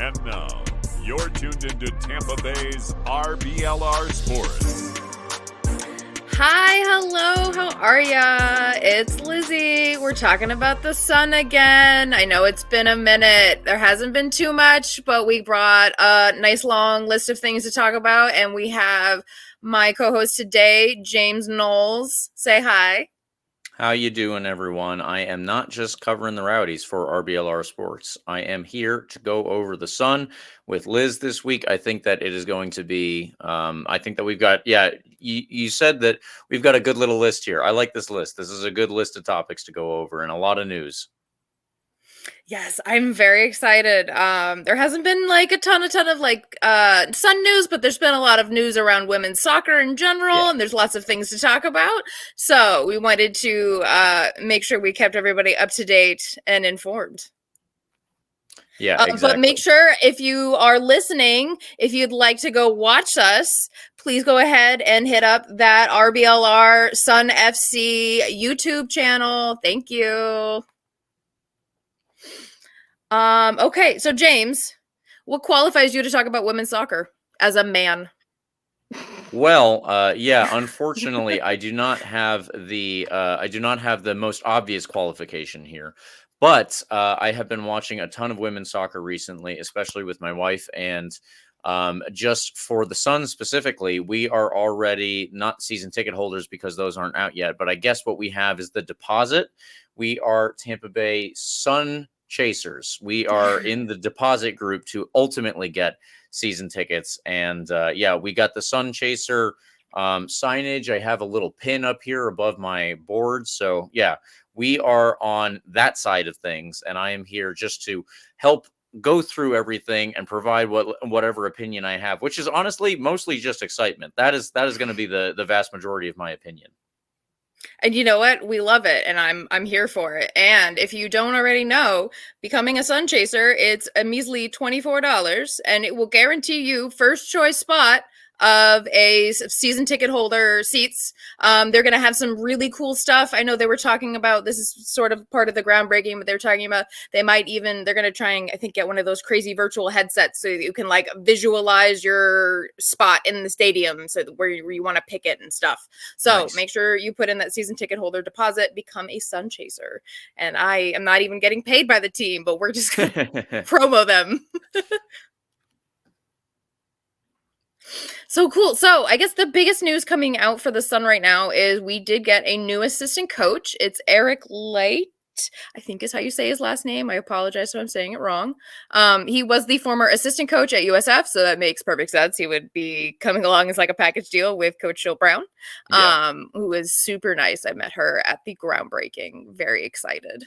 And now, you're tuned into Tampa Bay's RBLR Sports. Hi, hello, how are ya? It's Lizzie. We're talking about the sun again. I know it's been a minute. There hasn't been too much, but we brought a nice long list of things to talk about, and we have my co-host today, James Knowles. Say hi. How you doing, everyone? I am not just covering the Rowdies for RBLR Sports. I am here to go over the Sun with Liz this week. I think that it is going to be. I think that we've got. Yeah, you said that we've got a good little list here. I like this list. This is a good list of topics to go over and a lot of news. Yes, I'm very excited. There hasn't been like a ton of Sun news, but there's been a lot of news around women's soccer in general, and there's lots of things to talk about. So we wanted to make sure we kept everybody up to date and informed. Yeah, exactly. But make sure if you are listening, if you'd like to go watch us, please go ahead and hit up that RBLR Sun FC YouTube channel. Thank you. Okay, so James, what qualifies you to talk about women's soccer as a man? Well, yeah, unfortunately, I do not have the most obvious qualification here. But I have been watching a ton of women's soccer recently, especially with my wife, and just for the Sun specifically, we are already not season ticket holders because those aren't out yet. But I guess what we have is the deposit. We are Tampa Bay Sun Chasers. We are in the deposit group to ultimately get season tickets. And yeah, we got the Sun Chaser signage. I have a little pin up here above my board. So yeah, we are on that side of things. And I am here just to help go through everything and provide whatever opinion I have, which is honestly mostly just excitement. That is going to be the vast majority of my opinion. And you know what? We love it, and I'm here for it. And if you don't already know, becoming a Sun Chaser, it's a measly $24, and it will guarantee you first choice spot of a season ticket holder seats. They're going to have some really cool stuff. I know they were talking about, this is sort of part of the groundbreaking, but they're talking about they're going to try and I think get one of those crazy virtual headsets so that you can like visualize your spot in the stadium, so where you want to pick it and stuff. So Nice. Make sure you put in that season ticket holder deposit, become a Sun Chaser. And I am not even getting paid by the team, but we're just going to promo them. So cool. So I guess the biggest news coming out for the Sun right now is we did get a new assistant coach. It's Eric Light, I think is how you say his last name. I apologize if I'm saying it wrong. He was the former assistant coach at USF, so that makes perfect sense. He would be coming along as like a package deal with Coach Jill Brown, who is super nice. I met her at the groundbreaking. Very excited.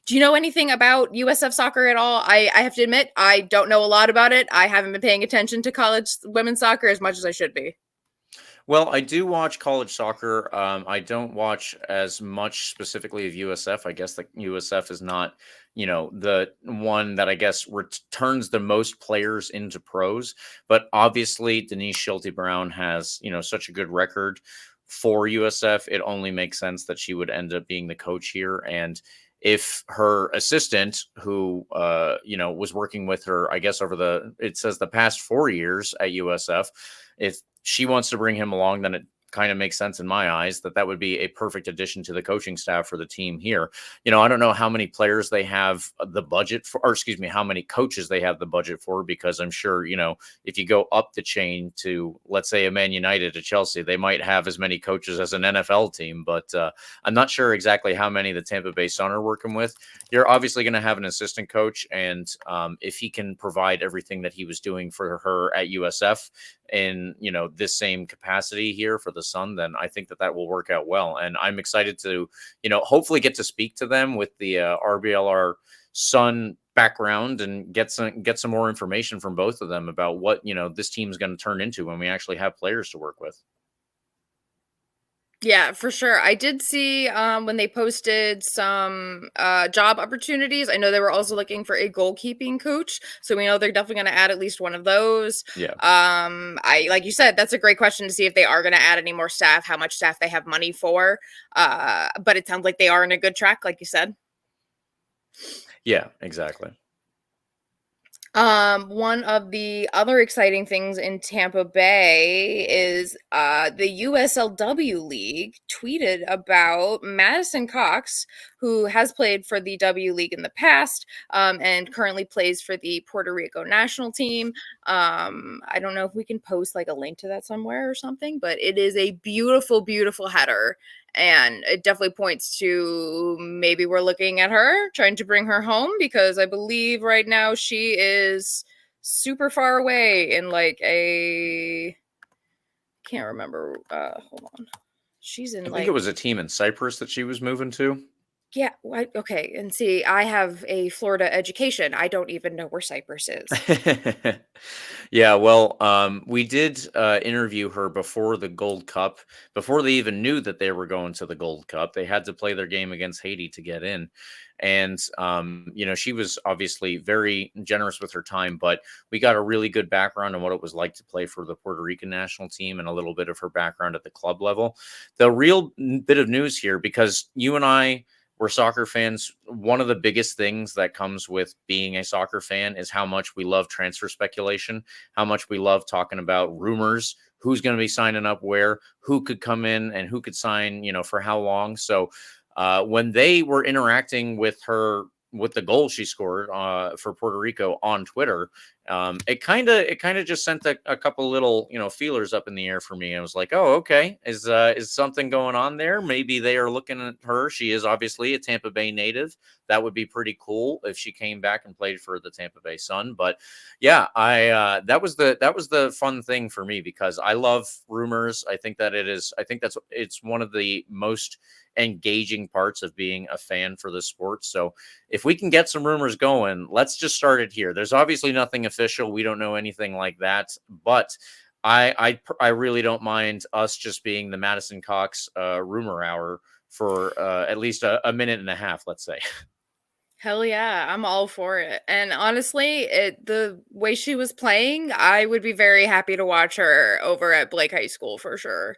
Do you know anything about USF soccer at all? I have to admit, I don't know a lot about it. I haven't been paying attention to college women's soccer as much as I should be. Well, I do watch college soccer. I don't watch as much specifically of USF. I guess the USF is not, the one that I guess returns the most players into pros. But obviously, Denise Schulte-Brown has, such a good record for USF. It only makes sense that she would end up being the coach here. And if her assistant, who was working with her, I guess it says the past 4 years at USF, if she wants to bring him along, then it kind of makes sense in my eyes that would be a perfect addition to the coaching staff for the team here. I don't know how many players they have the budget for, or excuse me, how many coaches they have the budget for, because I'm sure, if you go up the chain to, let's say, a Man United, a Chelsea, they might have as many coaches as an NFL team, but I'm not sure exactly how many the Tampa Bay Sun are working with. You're obviously going to have an assistant coach, and if he can provide everything that he was doing for her at USF in, this same capacity here for the Sun, then I think that will work out well. And I'm excited to, hopefully get to speak to them with the RBLR Sun background and get some more information from both of them about what, this team is going to turn into when we actually have players to work with. Yeah, for sure. I did see when they posted some job opportunities. I know they were also looking for a goalkeeping coach, so we know they're definitely going to add at least one of those. Yeah. I like you said, that's a great question to see if they are going to add any more staff, how much staff they have money for. But it sounds like they are in a good track, like you said. Yeah, exactly. One of the other exciting things in Tampa Bay is the USLW League tweeted about Madison Cox, who has played for the W League in the past and currently plays for the Puerto Rico national team. I don't know if we can post like a link to that somewhere or something, but it is a beautiful, beautiful header. And it definitely points to maybe we're looking at her, trying to bring her home, because I believe right now she is super far away in like a can't remember. Hold on. She's in I think it like was a team in Cyprus that she was moving to. yeah, okay. And see, I have a Florida education. I don't even know where Cyprus is. Yeah, well, we did interview her before the Gold Cup, before they even knew that they were going to the Gold Cup. They had to play their game against Haiti to get in. And, she was obviously very generous with her time, but we got a really good background on what it was like to play for the Puerto Rican national team and a little bit of her background at the club level. The real bit of news here, because you and I, we're soccer fans. One of the biggest things that comes with being a soccer fan is how much we love transfer speculation, how much we love talking about rumors, who's going to be signing up where, who could come in and who could sign, for how long. So when they were interacting with her with the goal she scored for Puerto Rico on Twitter, it kind of just sent a couple little feelers up in the air for me. I was like, oh, okay, is something going on there? Maybe they are looking at her. She is obviously a Tampa Bay native. That would be pretty cool if she came back and played for the Tampa Bay Sun. But yeah, that was the fun thing for me, because I love rumors. I think it's one of the most engaging parts of being a fan for the sport. So if we can get some rumors going, let's just start it here. There's obviously nothing official. We don't know anything like that, but I really don't mind us just being the Madison Cox rumor hour for at least a minute and a half, let's say. Hell yeah, I'm all for it. And honestly, the way she was playing, I would be very happy to watch her over at Blake High School for sure.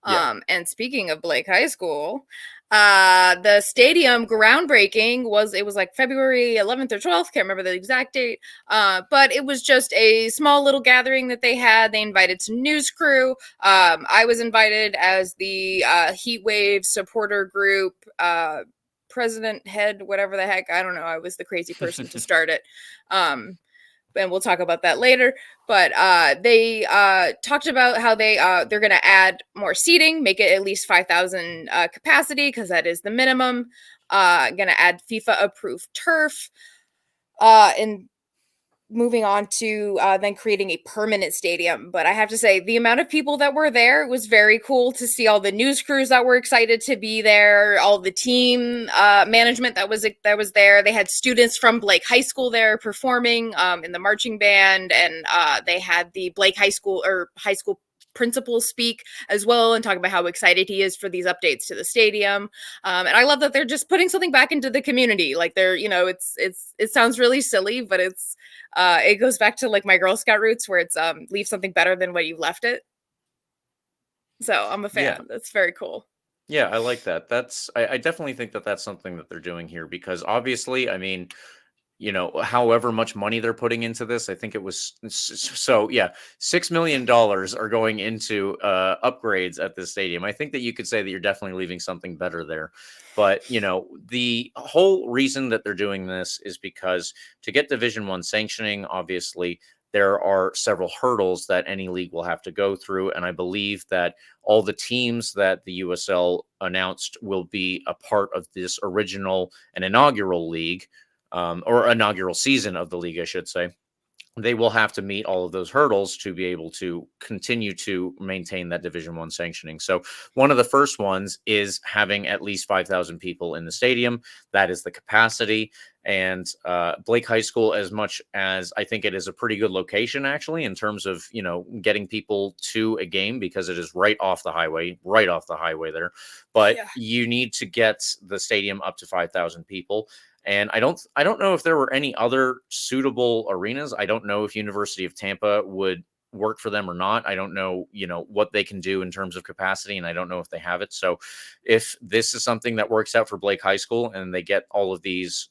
Yeah. And speaking of Blake High School, the stadium groundbreaking was like February 11th or 12th, can't remember the exact date. But it was just a small little gathering that they had. They invited some news crew. I was invited as the Heat Wave supporter group president, head, whatever the heck. I don't know. I was the crazy person to start it. And we'll talk about that later. But they talked about how they're going to add more seating, make it at least 5,000 capacity, because that is the minimum. Going to add FIFA approved turf. And moving on to then creating a permanent stadium. But I have to say, the amount of people that were there was very cool to see. All the news crews that were excited to be there, all the team management that was there. They had students from Blake High School there performing in the marching band, and they had the Blake High School principal speak as well and talk about how excited he is for these updates to the stadium. And I love that they're just putting something back into the community. Like it sounds really silly, but it goes back to like my Girl Scout roots, where it's leave something better than what you left it. So I'm a fan. Yeah. That's very cool. Yeah, I like that. I definitely think that that's something that they're doing here, because obviously, I mean, however much money they're putting into this, I think it was so yeah, $6 million are going into upgrades at this stadium. I think that you could say that you're definitely leaving something better there. But the whole reason that they're doing this is because to get Division One sanctioning, obviously there are several hurdles that any league will have to go through, and I believe that all the teams that the USL announced will be a part of this original and inaugural league, or inaugural season of the league, I should say. They will have to meet all of those hurdles to be able to continue to maintain that Division One sanctioning. So one of the first ones is having at least 5,000 people in the stadium. That is the capacity. And Blake High School, as much as I think it is a pretty good location, actually, in terms of, getting people to a game, because it is right off the highway there. But Yeah. you need to get the stadium up to 5,000 people. And I don't know if there were any other suitable arenas. I don't know if University of Tampa would work for them or not. I don't know, what they can do in terms of capacity, and I don't know if they have it. So if this is something that works out for Blake High School and they get all of these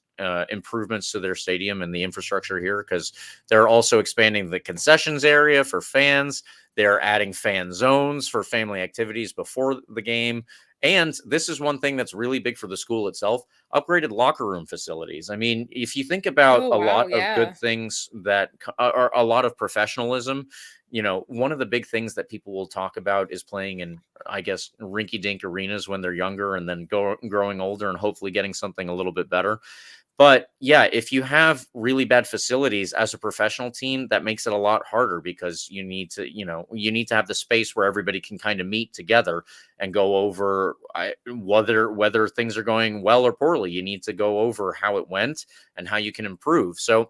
improvements to their stadium and the infrastructure here, because they're also expanding the concessions area for fans. They're adding fan zones for family activities before the game. And this is one thing that's really big for the school itself: upgraded locker room facilities. I mean, if you think about Oh, a wow, lot of good yeah. things that are a lot of professionalism, one of the big things that people will talk about is playing in, I guess, rinky dink arenas when they're younger, and then growing older and hopefully getting something a little bit better. But yeah, if you have really bad facilities as a professional team, that makes it a lot harder, because you need to have the space where everybody can kind of meet together and go over whether things are going well or poorly. You need to go over how it went and how you can improve. So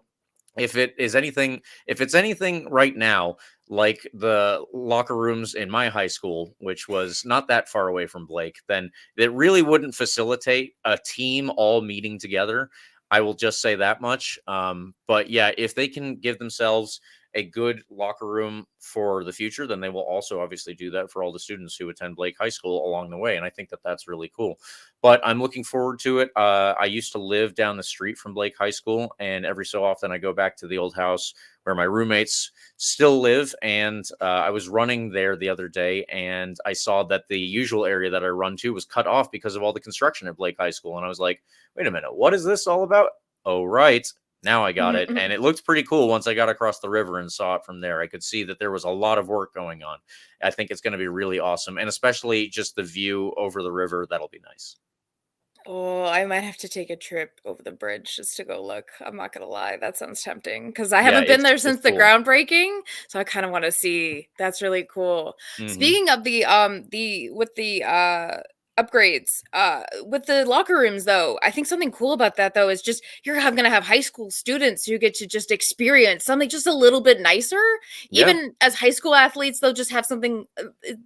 if it's anything right now, like the locker rooms in my high school, which was not that far away from Blake, then it really wouldn't facilitate a team all meeting together. I will just say that much. But yeah, if they can give themselves a good locker room for the future, then they will also obviously do that for all the students who attend Blake High School along the way. And I think that that's really cool. But I'm looking forward to it. I used to live down the street from Blake High School, and every so often I go back to the old house where my roommates still live. And I was running there the other day, and I saw that the usual area that I run to was cut off because of all the construction at Blake High School. And I was like, wait a minute, what is this all about? Oh, right. Now I got it. And it looked pretty cool once I got across the river and saw it from there. I could see that there was a lot of work going on. I think it's going to be really awesome. And especially just the view over the river. That'll be nice. Oh, I might have to take a trip over the bridge just to go look. I'm not gonna lie, that sounds tempting because I Yeah, haven't been there it's since the cool. groundbreaking, so I kind of want to see. That's really cool. Hmm. Speaking of the with the upgrades, with the locker rooms though, I think something cool about that though is just gonna have high school students who get to just experience something just a little bit nicer. Yeah. Even as high school athletes, they'll just have something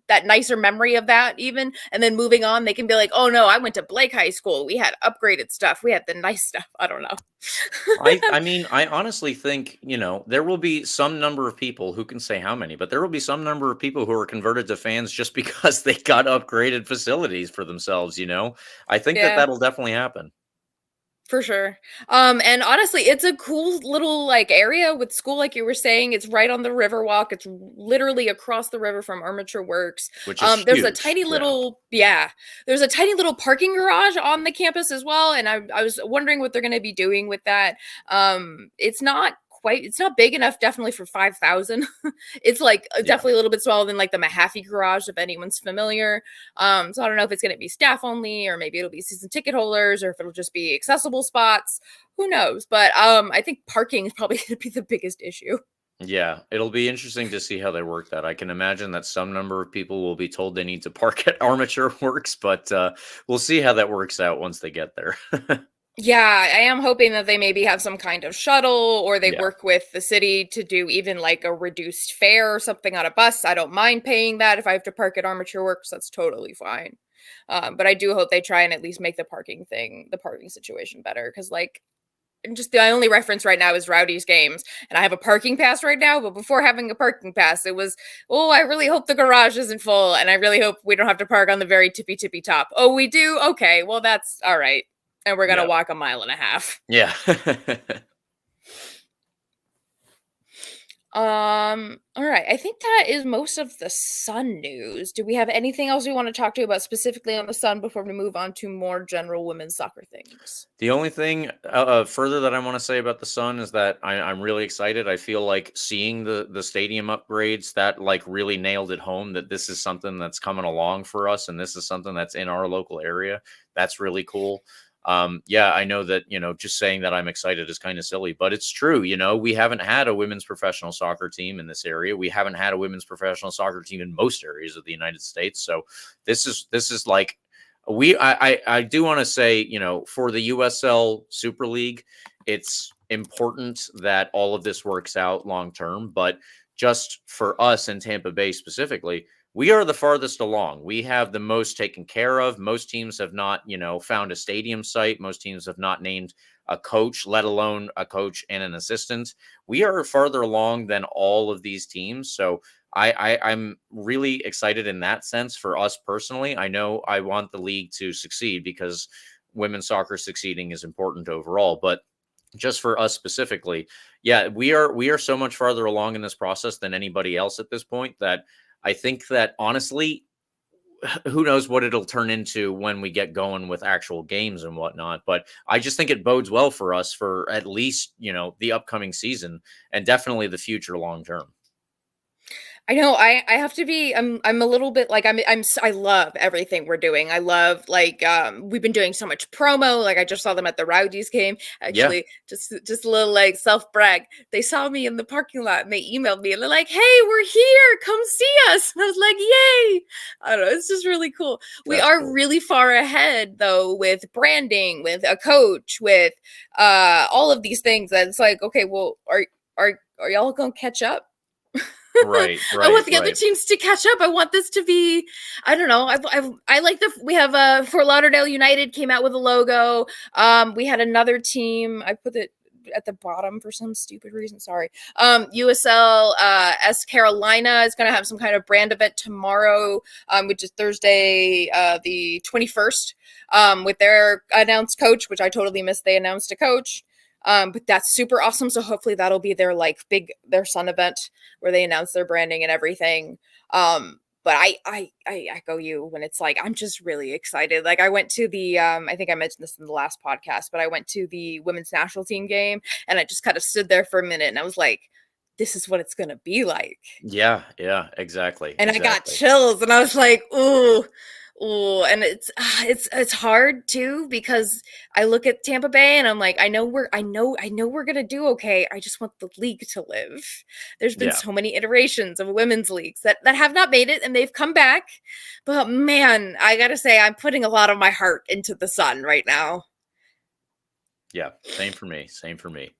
that nicer memory of that even, and then moving on they can be like, oh no, I went to Blake High School, we had upgraded stuff, we had the nice stuff. I don't know. I mean, I honestly think, there will be some number of people, who can say how many, but there will be some number of people who are converted to fans just because they got upgraded facilities for themselves. I think that Yeah, that'll definitely happen. for sure. And honestly, it's a cool little like area with school, like you were saying. It's right on the Riverwalk. It's literally across the river from Armature Works. Which is There's a huge. tiny Yeah. little there's a tiny little parking garage on the campus as well. And I was wondering what they're gonna be doing with that. It's not big enough, definitely for 5,000. It's like Yeah. definitely a little bit smaller than like the Mahaffey garage, if anyone's familiar. So I don't know if it's going to be staff only, or maybe it'll be season ticket holders, or if it'll just be accessible spots. Who knows? But I think parking is probably going to be the biggest issue. Yeah, it'll be interesting to see how they work that. I can imagine that some number of people will be told they need to park at Armature Works, but we'll see how that works out once they get there. Yeah, I am hoping that they maybe have some kind of shuttle, or they Yeah. work with the city to do even like a reduced fare or something on a bus. I don't mind paying that if I have to park at Armature Works. That's totally fine. But I do hope they try and at least make the parking situation better. Because like, just the only reference right now is Rowdy's games, and I have a parking pass right now. But before having a parking pass, it was, oh, I really hope the garage isn't full, and I really hope we don't have to park on the very tippy top. Oh, we do? Okay, well that's all right, and we're gonna Yeah. walk a mile and a half. Yeah. All right. I think that is most of the Sun news. Do we have anything else we want to talk to you about specifically on the Sun before we move on to more general women's soccer things? The only thing further that I want to say about the Sun is that I'm really excited. I feel like seeing the stadium upgrades, that like really nailed it home, that this is something that's coming along for us, and this is something that's in our local area. That's really cool. Yeah, I know that, just saying that I'm excited is kind of silly, but it's true. We haven't had a women's professional soccer team in this area. We haven't had a women's professional soccer team in most areas of the United States. So this is like, I do want to say, for the USL Super League, it's important that all of this works out long term, but just for us in Tampa Bay specifically, we are the farthest along. We have the most taken care of. Most teams have not, found a stadium site. Most teams have not named a coach, let alone a coach and an assistant. We are farther along than all of these teams. So I'm really excited in that sense for us personally. I know I want the league to succeed because women's soccer succeeding is important overall. But just for us specifically, yeah, we are so much farther along in this process than anybody else at this point that I think that honestly, who knows what it'll turn into when we get going with actual games and whatnot. But I just think it bodes well for us for at least, the upcoming season and definitely the future long term. I know I have to be I'm a little bit like I love everything we're doing. I love like we've been doing so much promo. Like I just saw them at the Rowdies game. Yeah. Actually, just a little like self brag. They saw me in the parking lot and they emailed me and they're like, "Hey, we're here. Come see us." And I was like, "Yay." I don't know, it's just really cool. We That's are cool. really far ahead though with branding, with a coach, with all of these things that it's like, okay, well, are y'all going to catch up? Right, I right, want the other right. teams to catch up. I want this to be, I don't know. I like we have Fort Lauderdale United came out with a logo. We had another team. I put it at the bottom for some stupid reason. Sorry. USL S Carolina is going to have some kind of brand event tomorrow, which is Thursday, the 21st, with their announced coach, which I totally missed. They announced a coach. But that's super awesome. So hopefully that'll be their like their Sun event where they announce their branding and everything. But I echo you when it's like I'm just really excited. Like I went to the I think I mentioned this in the last podcast, but I went to the women's national team game and I just kind of stood there for a minute and I was like, this is what it's gonna be like. Yeah, yeah, exactly, And I got exactly. chills and I was like, ooh. Ooh, and it's hard too because I look at Tampa Bay and I'm like, I know we're gonna do okay. I just want the league to live. There's been Yeah, so many iterations of women's leagues that have not made it and they've come back. But man, I gotta say, I'm putting a lot of my heart into the Sun right now. yeah. Same for me. Same for me.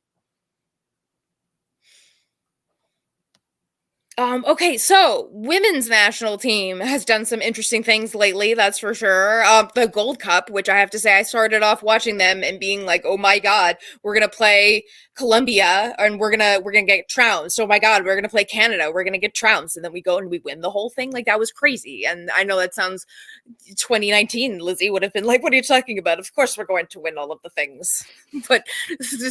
Okay, so women's national team has done some interesting things lately, that's for sure. The Gold Cup, which I have to say, I started off watching them and being like, "Oh my God, we're gonna play Colombia and we're gonna get trounced. Oh my God, we're gonna play Canada, we're gonna get trounced," and then we go and we win the whole thing. Like that was crazy. And I know that sounds 2019. Lizzie would have been like, "What are you talking about? Of course we're going to win all of the things." But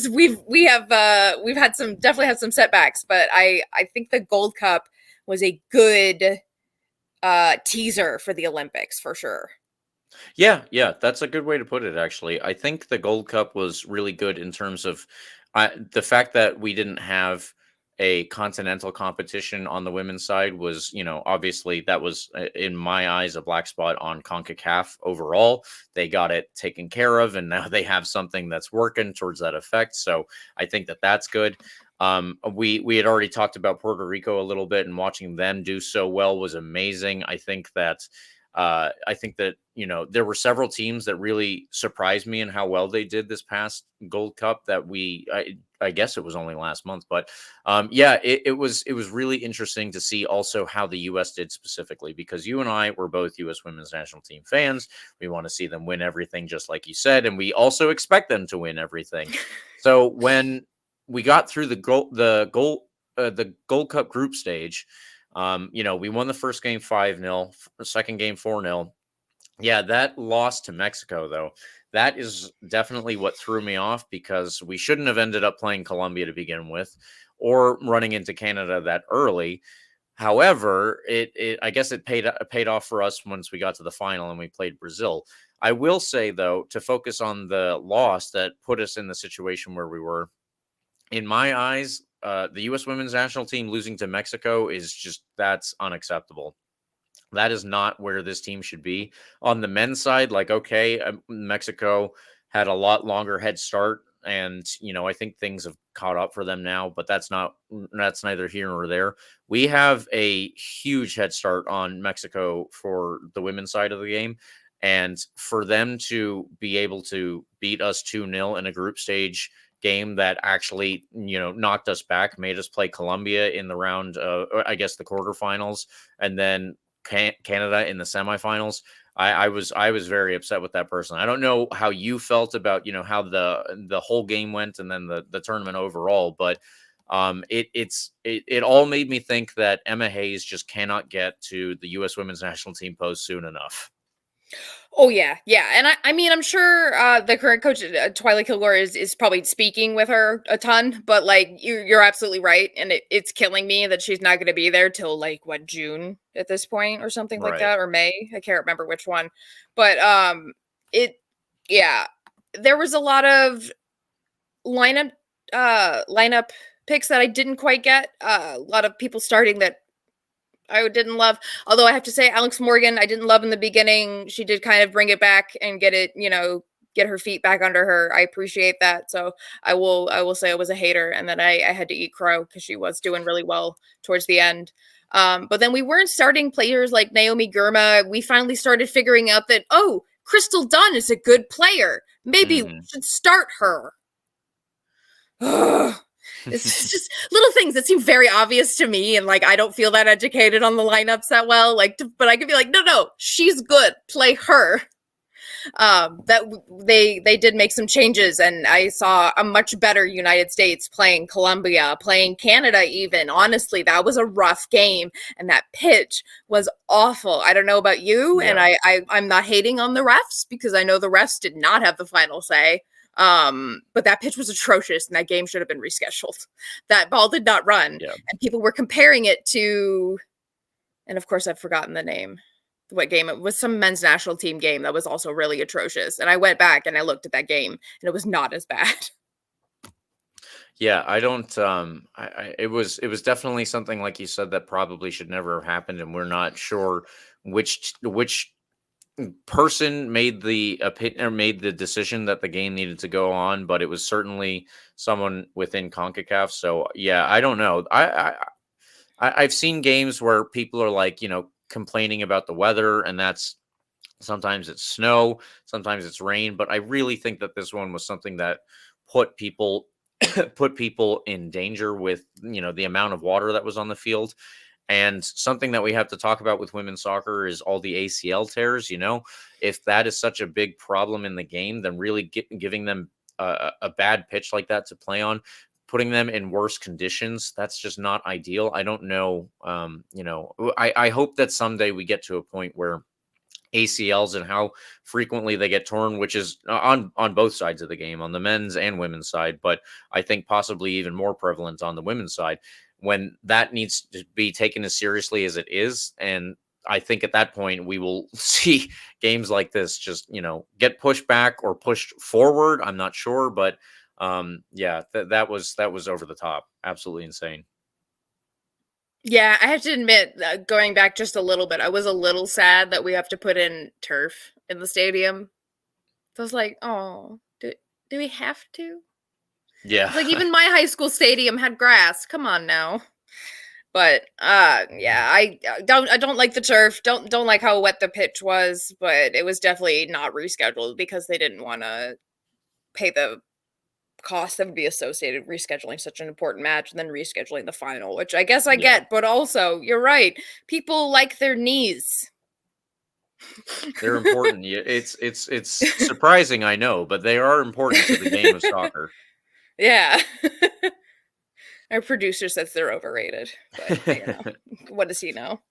we've had some definitely had some setbacks, but I think the Gold Cup was a good teaser for the Olympics for sure. Yeah, yeah, that's a good way to put it, actually. I think the Gold Cup was really good in terms of the fact that we didn't have a continental competition on the women's side was, obviously that was, in my eyes, a black spot on CONCACAF overall. They got it taken care of, and now they have something that's working towards that effect. So I think that that's good. We had already talked about Puerto Rico a little bit, and watching them do so well was amazing. I think that there were several teams that really surprised me in how well they did this past Gold Cup that I guess it was only last month, but yeah, it was really interesting to see also how the U.S. did specifically, because you and I were both U.S. women's national team fans. We want to see them win everything, just like you said, and we also expect them to win everything. So when we got through the Gold Cup group stage, we won the first game 5-0, second game 4-0. Yeah, that loss to Mexico, though, that is definitely what threw me off, because we shouldn't have ended up playing Colombia to begin with, or running into Canada that early. However, I guess it paid off for us once we got to the final and we played Brazil. I will say, though, to focus on the loss that put us in the situation where we were, in my eyes, the U.S. women's national team losing to Mexico that's unacceptable. That is not where this team should be. On the men's side, like, okay, Mexico had a lot longer head start, and I think things have caught up for them now, but that's neither here nor there. We have a huge head start on Mexico for the women's side of the game, and for them to be able to beat us 2-0 in a group stage game that actually knocked us back, made us play Colombia in the round, I guess the quarterfinals, and then Canada in the semifinals. I was very upset with that person. I don't know how you felt about how the whole game went, and then the tournament overall, but it all made me think that Emma Hayes just cannot get to the U.S. women's national team post soon enough. Oh yeah, yeah, and I mean I'm sure the current coach Twyla Kilgore is probably speaking with her a ton, but like you're absolutely right, and it's killing me that she's not going to be there till like what June at this point or something like Right. that, or May. I can't remember which one, but it yeah, there was a lot of lineup lineup picks that I didn't quite get. A lot of people starting that I didn't love. Although I have to say, Alex Morgan, I didn't love in the beginning. She did kind of bring it back and get it, get her feet back under her. I appreciate that. So I will say I was a hater, and then I had to eat crow because she was doing really well towards the end. But then we weren't starting players like Naomi Girma. We finally started figuring out that Crystal Dunn is a good player. Maybe we Mhm. should start her. It's just little things that seem very obvious to me, and like I don't feel that educated on the lineups that well. But I could be like, no, she's good. Play her. That they did make some changes, and I saw a much better United States playing Colombia, playing Canada. Even honestly, that was a rough game, and that pitch was awful. I don't know about you, and Yeah. I'm not hating on the refs because I know the refs did not have the final say. But that pitch was atrocious, and that game should have been rescheduled. That ball did not run, Yeah. and people were comparing it to, and of course, I've forgotten the name. What game? It was some men's national team game that was also really atrocious. And I went back and I looked at that game, and it was not as bad. Yeah, I don't it was definitely something like you said that probably should never have happened, and we're not sure which person made the opinion or made the decision that the game needed to go on, but it was certainly someone within CONCACAF. So yeah, I don't know. I've seen games where people are like, complaining about the weather, and that's sometimes it's snow, sometimes it's rain, but I really think that this one was something that put people put people in danger with, the amount of water that was on the field. And something that we have to talk about with women's soccer is all the ACL tears. If that is such a big problem in the game, then really giving them a bad pitch like that to play on, putting them in worse conditions, that's just not ideal. I don't know. I hope that someday we get to a point where ACLs and how frequently they get torn, which is on both sides of the game, on the men's and women's side, but I think possibly even more prevalent on the women's side, when that needs to be taken as seriously as it is. And I think at that point we will see games like this just, get pushed back or pushed forward. I'm not sure, but yeah, that was over the top. Absolutely insane. Yeah, I have to admit, going back just a little bit, I was a little sad that we have to put in turf in the stadium. So I was like, oh, do we have to? Yeah. It's like even my high school stadium had grass. Come on now. But yeah, I don't like the turf. Don't like how wet the pitch was, but it was definitely not rescheduled because they didn't want to pay the cost that would be associated with rescheduling such an important match and then rescheduling the final, which I guess I Yeah. get, but also you're right. People like their knees. They're important. Yeah, it's surprising, I know, but they are important to the game of soccer. Yeah. Our producer says they're overrated, but what does he know?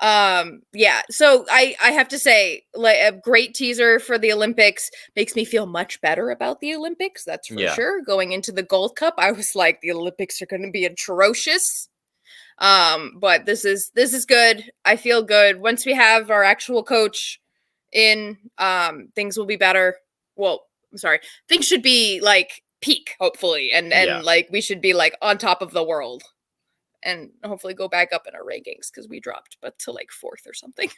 Yeah, so I have to say, like, a great teaser for the Olympics. Makes me feel much better about the Olympics, that's for Yeah. sure. Going into the Gold Cup, I was like, the Olympics are going to be atrocious. But this is good. I feel good. Once we have our actual coach in, things will be better. Well, I'm sorry, things should be like peak, hopefully, and Yeah. like we should be like on top of the world, and hopefully go back up in our rankings because we dropped but to like fourth or something.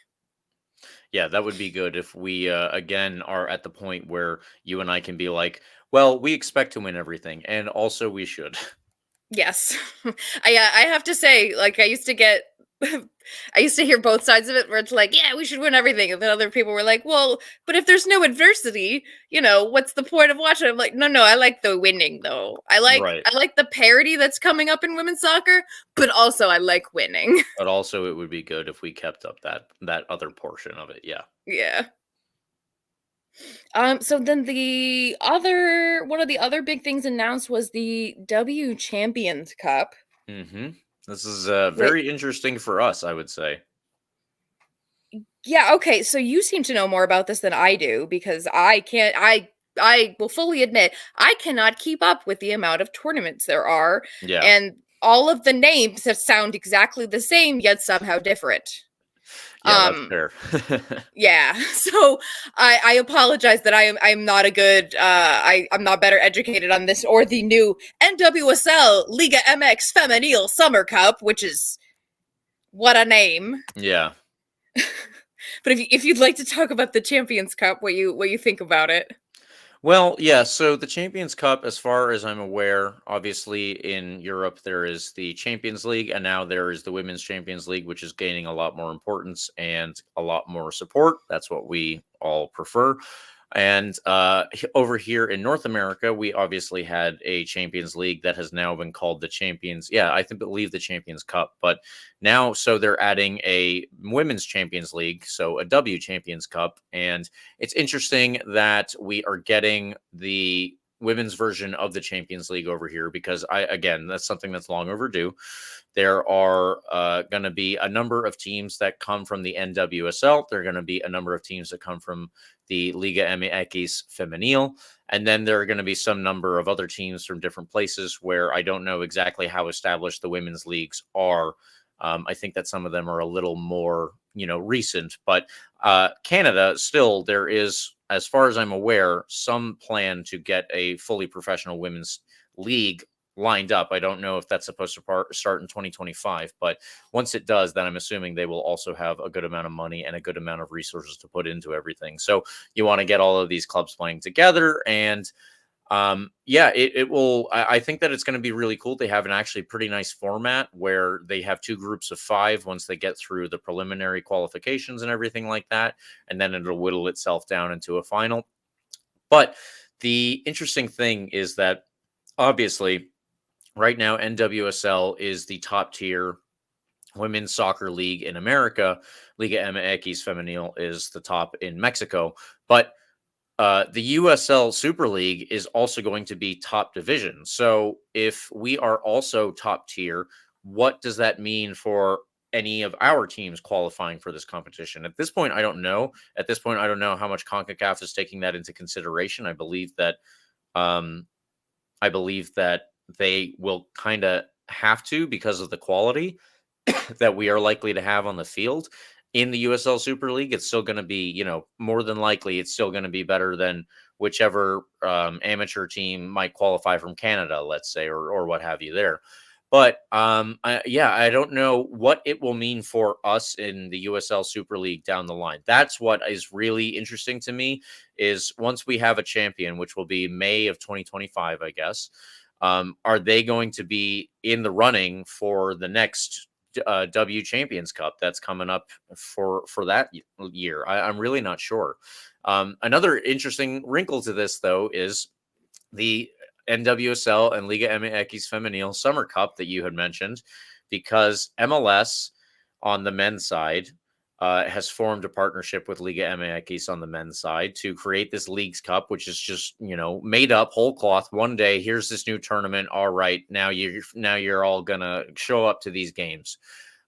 Yeah, that would be good if we again are at the point where you and I can be like, well, we expect to win everything, and also we should. Yes. I have to say, like, I used to get I used to hear both sides of it where it's like, yeah, we should win everything. And then other people were like, well, but if there's no adversity, what's the point of watching? I'm like, no, I like the winning though. I like Right. I like the parity that's coming up in women's soccer, but also I like winning. But also it would be good if we kept up that other portion of it. Yeah. Yeah. So then the other one of the other big things announced was the W Champions Cup. This is Wait, very interesting for us, I would say. Yeah, okay, so you seem to know more about this than I do because I will fully admit I cannot keep up with the amount of tournaments there are Yeah. and all of the names that sound exactly the same yet somehow different. Yeah, that's Um fair. yeah, so I apologize that I'm not a good I'm not better educated on this or the new NWSL Liga MX Femenil Summer Cup, which is what a name. Yeah. But if you'd like to talk about the Champions Cup, what you think about it? Well, yeah, so the Champions Cup, as far as I'm aware, obviously in Europe there is the Champions League, and now there is the Women's Champions League, which is gaining a lot more importance and a lot more support. That's what we all prefer. And over here in North America, we obviously had a Champions League that has now been called the Champions. Yeah, I think believe the Champions Cup, but now so they're adding a Women's Champions League, so a W Champions Cup, and it's interesting that we are getting the women's version of the Champions League over here because again, that's something that's long overdue. There are going to be a number of teams that come from the NWSL. There are going to be a number of teams that come from the Liga MX Femenil. And then there are going to be some number of other teams from different places where I don't know exactly how established the women's leagues are. I think that some of them are a little more, recent. But Canada, still, there is, as far as I'm aware, some plan to get a fully professional women's league lined up. I don't know if that's supposed to start in 2025, but once it does, then I'm assuming they will also have a good amount of money and a good amount of resources to put into everything. So you want to get all of these clubs playing together, and yeah, it will. I think that it's going to be really cool. They have an actually pretty nice format where they have two groups of five once they get through the preliminary qualifications and everything like that, and then it'll whittle itself down into a final. But the interesting thing is that obviously right now NWSL is the top tier women's soccer league in America. Liga MX Femenil is the top in Mexico, but the USL Super League is also going to be top division. So if we are also top tier, what does that mean for any of our teams qualifying for this competition? At this point, I don't know. At this point, I don't know how much CONCACAF is taking that into consideration. Um, I believe that they will kind of have to because of the quality that we are likely to have on the field in the USL Super League. It's still going to be, more than likely, it's still going to be better than whichever amateur team might qualify from Canada, let's say, or what have you there. But I don't know what it will mean for us in the USL Super League down the line. That's what is really interesting to me. Is once we have a champion, which will be May of 2025, I guess. Are they going to be in the running for the next W Champions Cup that's coming up for that year? I'm really not sure. Another interesting wrinkle to this, though, is the NWSL and Liga MX Femenil Summer Cup that you had mentioned, because MLS on the men's side has formed a partnership with Liga MX on the men's side to create this Leagues Cup, which is just made up whole cloth. One day, here's this new tournament. All right, now you're all gonna show up to these games.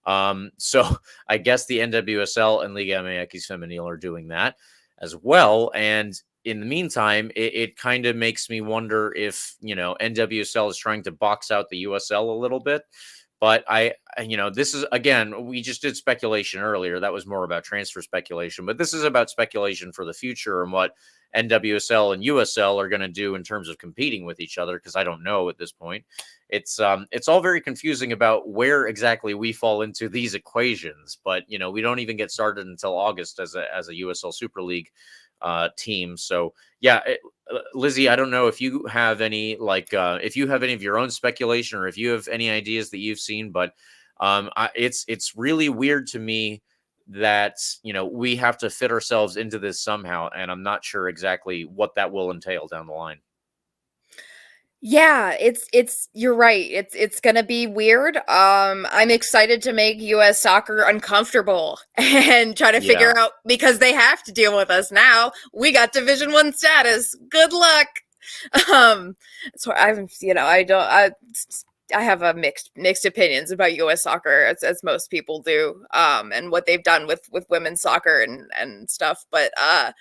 So I guess the NWSL and Liga MX Femenil are doing that as well, and in the meantime, it kind of makes me wonder if, NWSL is trying to box out the USL a little bit. But this is, again, we just did speculation earlier. That was more about transfer speculation. But this is about speculation for the future and what NWSL and USL are going to do in terms of competing with each other, because I don't know at this point. It's all very confusing about where exactly we fall into these equations. But, we don't even get started until August as a USL Super League team. So yeah, Lizzie, I don't know if you have any if you have any of your own speculation or if you have any ideas that you've seen, but it's really weird to me that we have to fit ourselves into this somehow, and I'm not sure exactly what that will entail down the line. Yeah, it's you're right. It's gonna be weird. I'm excited to make US soccer uncomfortable and try to Yeah. figure out because they have to deal with us now. We got Division One status. Good luck. Um, so I don't. have a mixed opinions about U.S. soccer, as most people do, and what they've done with women's soccer and stuff. But I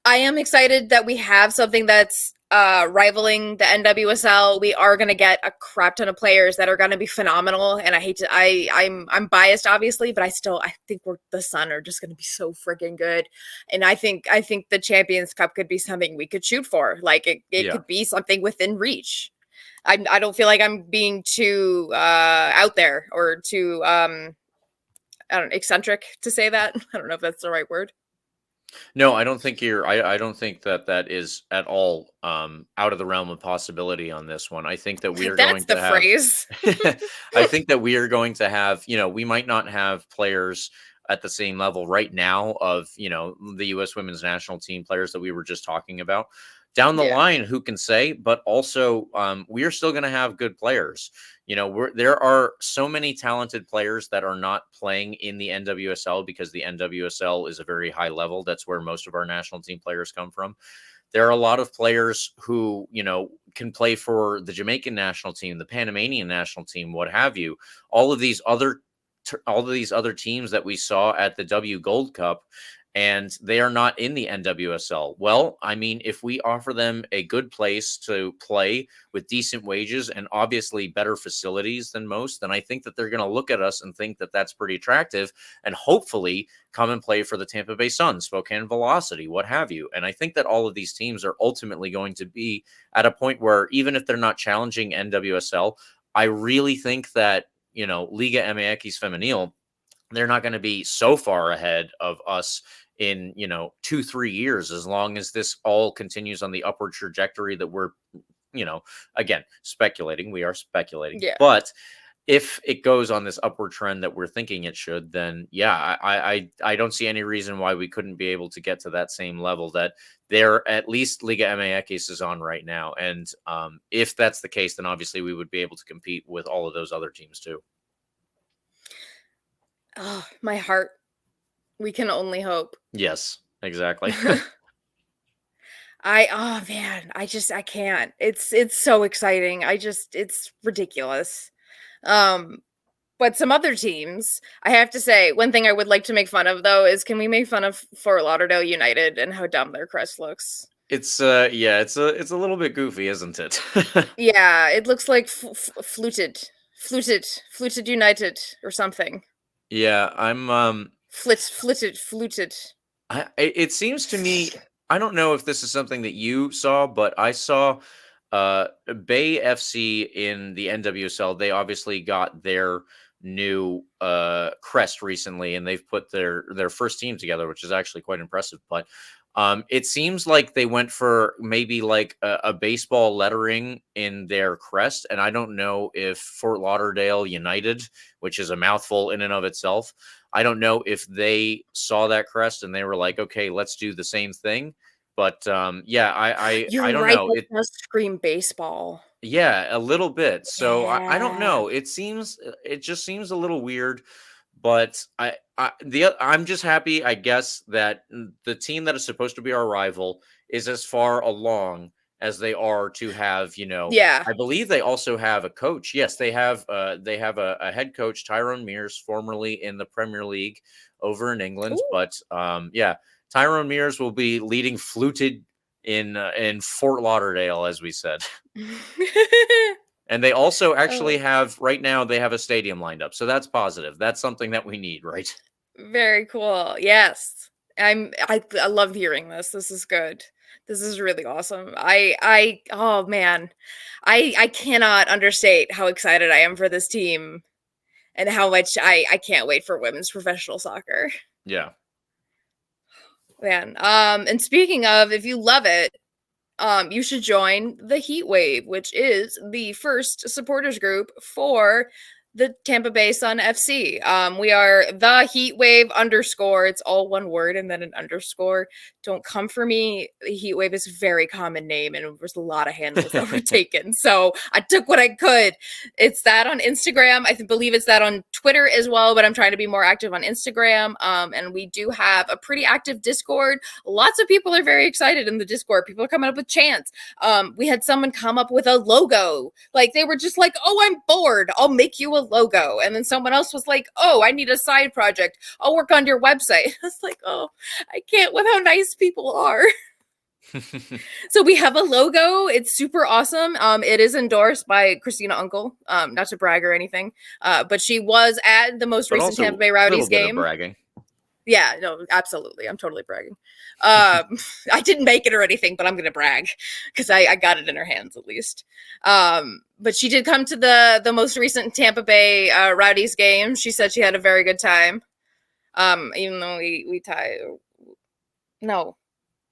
am excited that we have something that's rivaling the NWSL. We are going to get a crap ton of players that are going to be phenomenal. And I'm biased, obviously, but I think the Sun are just going to be so freaking good. And I think the Champions Cup could be something we could shoot for. Like it could be something within reach. I don't feel like I'm being too out there or too I don't know, eccentric to say that. I don't know if that's the right word. No, I don't think I don't think that is at all out of the realm of possibility on this one. I think that we are That's going the to have phrase. I think that we are going to have, we might not have players at the same level right now of, the US women's national team players that we were just talking about. Down the Yeah. line, who can say? But also, we are still going to have good players. There are so many talented players that are not playing in the NWSL because the NWSL is a very high level. That's where most of our national team players come from. There are a lot of players who, can play for the Jamaican national team, the Panamanian national team, what have you. All of these other teams that we saw at the W Gold Cup, and they are not in the NWSL. Well, I mean, if we offer them a good place to play with decent wages and obviously better facilities than most, then I think that they're going to look at us and think that that's pretty attractive and hopefully come and play for the Tampa Bay Sun, Spokane Velocity, what have you. And I think that all of these teams are ultimately going to be at a point where even if they're not challenging NWSL, I really think that, Liga MX Femenil, they're not going to be so far ahead of us in 2-3 years, as long as this all continues on the upward trajectory that we're again speculating. We are speculating, Yeah. but if it goes on this upward trend that we're thinking it should, then yeah, I don't see any reason why we couldn't be able to get to that same level that they're at least Liga MX is on right now. And if that's the case, then obviously we would be able to compete with all of those other teams too. Oh, my heart. We can only hope. Yes, exactly. Oh man, I can't. It's so exciting. It's ridiculous. But some other teams, I have to say, one thing I would like to make fun of though is, can we make fun of Fort Lauderdale United and how dumb their crest looks? It's it's a little bit goofy, isn't it? Yeah, it looks like fluted United or something. Yeah, I'm Fluted. it seems to me, I don't know if this is something that you saw, but I saw Bay FC in the NWSL. They obviously got their new crest recently, and they've put their first team together, which is actually quite impressive. But it seems like they went for maybe like a baseball lettering in their crest, and I don't know if Fort Lauderdale United, which is a mouthful in and of itself, I don't know if they saw that crest and they were like, okay, let's do the same thing. But yeah, You're I don't right. know. It does scream baseball. Yeah, a little bit. So I don't Yeah. know. It just seems a little weird, but I'm just happy, I guess, that the team that is supposed to be our rival is as far along as they are to have, Yeah. I believe they also have a coach. Yes, they have a head coach, Tyrone Mears, formerly in the Premier League over in England. Ooh. But yeah, Tyrone Mears will be leading Fluted in Fort Lauderdale, as we said. And they also actually have right now, they have a stadium lined up. So that's positive. That's something that we need, right? Very cool. Yes. I love hearing this. This is good. This is really awesome. Oh man. I cannot understate how excited I am for this team and how much I can't wait for women's professional soccer. Yeah. Man. And speaking of, if you love it, you should join the Heat Wave, which is the first supporters group for the Tampa Bay Sun FC. We are the Heatwave _ it's all one word and then an underscore. Don't come for me. Heatwave is a very common name and there's a lot of handles that were taken. So I took what I could. It's that on Instagram. I believe it's that on Twitter as well, but I'm trying to be more active on Instagram. And we do have a pretty active Discord. Lots of people are very excited in the Discord. People are coming up with chants. We had someone come up with a logo. Like they were just like, oh, I'm bored. I'll make you a logo. And then someone else was like, oh, I need a side project. I'll work on your website. I was like, oh, I can't with how nice people are. So we have a logo. It's super awesome. It is endorsed by Christina Uncle. Not to brag or anything, but she was at the most recent Tampa Bay Rowdies game. Bragging. Yeah, no, absolutely. I'm totally bragging. I didn't make it or anything, but I'm going to brag because I got it in her hands at least. But she did come to the most recent Tampa Bay Rowdies game. She said she had a very good time. Even though we tied.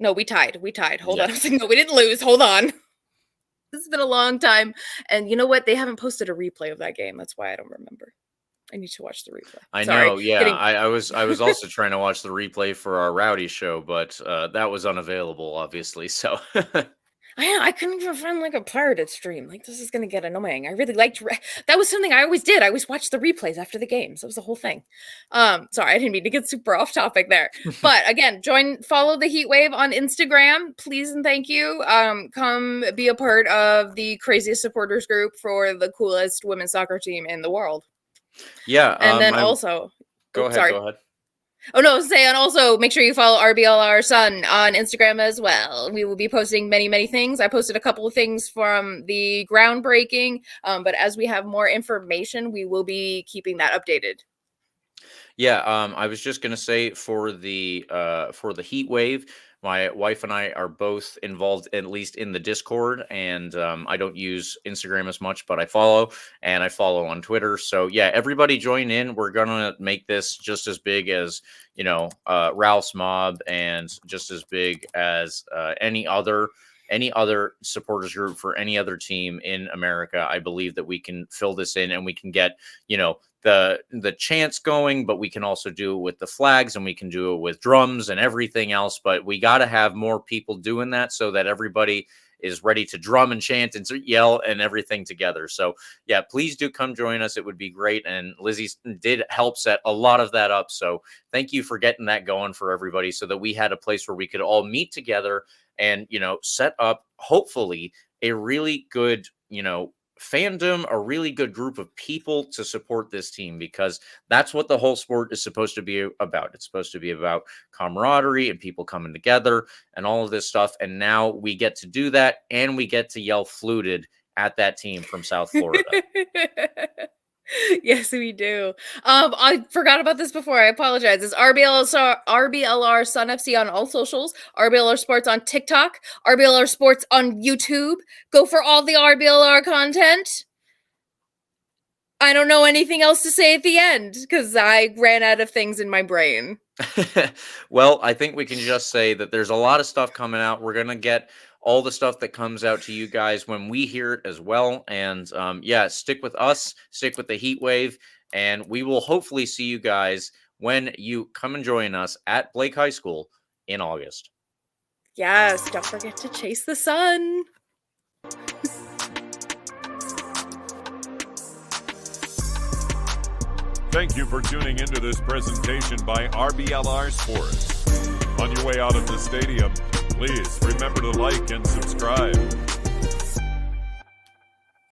No, we tied. Hold on. I was like, no, we didn't lose. Hold on. This has been a long time. And you know what? They haven't posted a replay of that game. That's why I don't remember. I need to watch the replay. I know, yeah. I was also trying to watch the replay for our Rowdy show, but that was unavailable, obviously. So I couldn't even find like a pirated stream. Like this is gonna get annoying. I really liked that was something I always did. I always watched the replays after the games. That was the whole thing. Sorry, I didn't mean to get super off topic there. But again, follow the Heatwave on Instagram, please and thank you. Come be a part of the craziest supporters group for the coolest women's soccer team in the world. Yeah. And then also go ahead. Oh no, and also make sure you follow RBLR Sun on Instagram as well. We will be posting many, many things. I posted a couple of things from the groundbreaking, but as we have more information, we will be keeping that updated. Yeah, I was just gonna say for the heat wave, my wife and I are both involved at least in the Discord, and I don't use Instagram as much, but I follow on Twitter. So yeah, everybody join in. We're gonna make this just as big as Ralph's Mob, and just as big as any other supporters group for any other team in America. I believe that we can fill this in, and we can get the chants going, but we can also do it with the flags, and we can do it with drums and everything else. But we got to have more people doing that so that everybody is ready to drum and chant and yell and everything together. So yeah, please do come join us. It would be great. And Lizzie did help set a lot of that up. So thank you for getting that going for everybody, so that we had a place where we could all meet together and, set up hopefully a really good, fandom, a really good group of people to support this team, because that's what the whole sport is supposed to be about. It's supposed to be about camaraderie and people coming together and all of this stuff. And now we get to do that, and we get to yell fluted at that team from South Florida. Yes, we do. I forgot about this before. I apologize. It's RBLR Sun FC on all socials, RBLR Sports on TikTok, RBLR Sports on YouTube. Go for all the RBLR content. I don't know anything else to say at the end because I ran out of things in my brain. Well, I think we can just say that there's a lot of stuff coming out. We're going to get all the stuff that comes out to you guys when we hear it as well. And yeah, stick with us, stick with the heat wave, and we will hopefully see you guys when you come and join us at Blake High School in August. Yes, don't forget to chase the sun. Thank you for tuning into this presentation by RBLR Sports. On your way out of the stadium, please remember to like and subscribe.